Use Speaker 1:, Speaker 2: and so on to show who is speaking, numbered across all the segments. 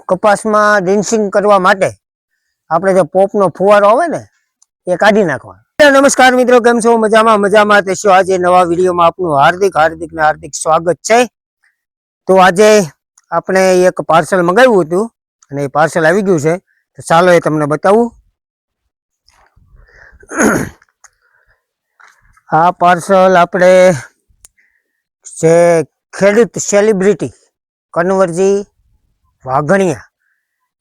Speaker 1: કપાસમાં ડ્રિન્ચિંગ કરવા માટે આપણે જે પોપનો ફુવારો આવે ને એ કાઢી નાખવાનો। નમસ્કાર મિત્રો, કેમ છો? મજામાં મજામાં થશો। આજે નવા વિડીયોમાં આપનું હાર્દિક સ્વાગત છે। તો આજે આપણે એક પાર્સલ મંગાવ્યું હતું અને એ પાર્સલ આવી ગયું છે, તો ચાલો એ તમને બતાવું। આ પાર્સલ આપણે જે ખેડૂત સેલિબ્રિટી કનવરજી વાઘણિયા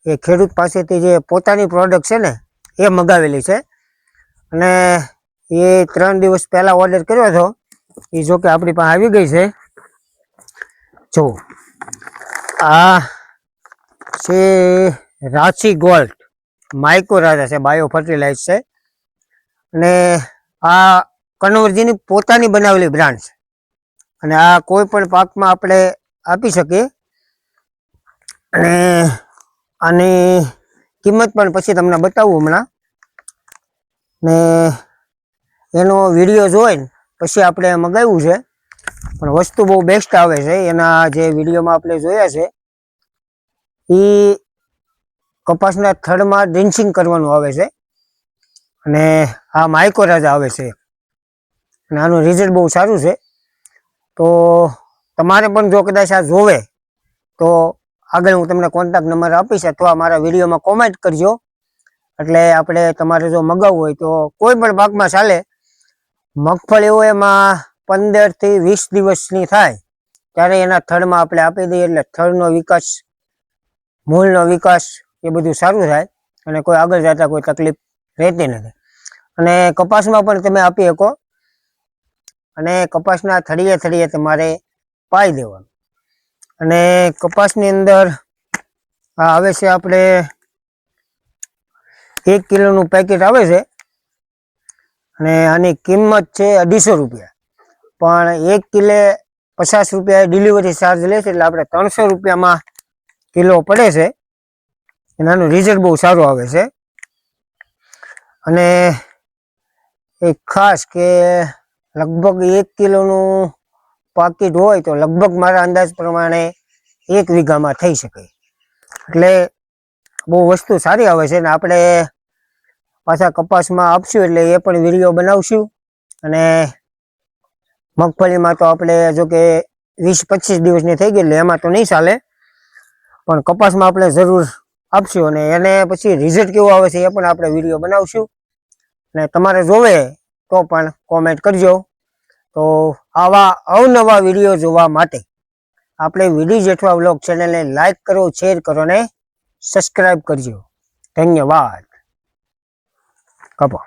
Speaker 1: એ ખેડૂત પાસેથી જે પોતાની પ્રોડક્ટ છે ને એ મગાવેલી છે, અને એ 3 દિવસ પહેલા ઓર્ડર કર્યો હતો। એ જો કે આપણી પાસે આવી ગઈ છે। જો આ છે રાશિ ગોલ્ડ માઇક્રો રાજા છે, બાયો ફર્ટિલાઇઝ છે, અને આ કનવરજીની પોતાની બનાવેલી બ્રાન્ડ છે, અને આ કોઈ પણ પાકમાં આપણે આપી શકીએ। અને આની કિંમત પણ પછી તમને બતાવું હમણાં, ને એનો વિડીયો જોઈને પછી આપણે મગાવ્યું છે, પણ વસ્તુ બહુ બેસ્ટ આવે છે। એના જે વિડીયોમાં આપણે જોયા છે એ કપાસના થડમાં ડ્રિન્ચિંગ કરવાનું આવે છે, અને આ માઇક્રો રાજા આવે છે, અને આનું રિઝલ્ટ બહુ સારું છે। તો તમારે પણ જો કદાચ આ જોવે તો આગળ હું તમને કોન્ટેક્ટ નંબર આપીશ, અથવા મારા વિડીયોમાં કોમેન્ટ કરજો, એટલે આપણે તમારે જો મગાવવું હોય તો કોઈ પણ પાકમાં ચાલે। મગફળીઓ એમાં 15 થી 20 દિવસની થાય ત્યારે એના થડમાં આપણે આપી દઈએ, એટલે થડનો વિકાસ, મૂળનો વિકાસ એ બધું સારું થાય, અને કોઈ આગળ જતા કોઈ તકલીફ રહેતી નથી। અને કપાસમાં પણ તમે આપી શકો, અને કપાસના થળીએ તમારે પાઈ દેવાનું। અને કપાસની અંદર આ આવે છે, આપણે 1 કિલોનું પેકેટ આવે છે, અને આની કિંમત છે 250 રૂપિયા, પણ 1 કિલે 50 રૂપિયા ડિલિવરી ચાર્જ લે છે, એટલે આપણે 300 રૂપિયામાં કિલો પડે છે, અને આનું રિઝલ્ટ બહુ સારું આવે છે। અને એક ખાસ કે લગભગ 1 કિલોનું પાકીટ હોય તો લગભગ મારા અંદાજ પ્રમાણે 1 વીઘામાં થઈ શકે, એટલે બહુ વસ્તુ સારી આવે છે। ને આપણે પાછા કપાસમાં આપશું એટલે એ પણ વિડીયો બનાવશું, અને મગફળીમાં તો આપણે જો કે 20-25 દિવસની થઈ ગઈ એટલે એમાં તો નહીં ચાલે, પણ કપાસમાં આપણે જરૂર આપશું, અને એને પછી રિઝલ્ટ કેવું આવે છે એ પણ આપણે વિડીયો બનાવશું, અને તમારે જોવે તો પણ કોમેન્ટ કરજો। તો આવા અવનવા વિડીયો જોવા માટે આપણે વિડી જેઠવા વ્લોગ ચેનલને લાઈક કરો, શેર કરો અને સબસ્ક્રાઈબ કરજો। ધન્યવાદ। કપો।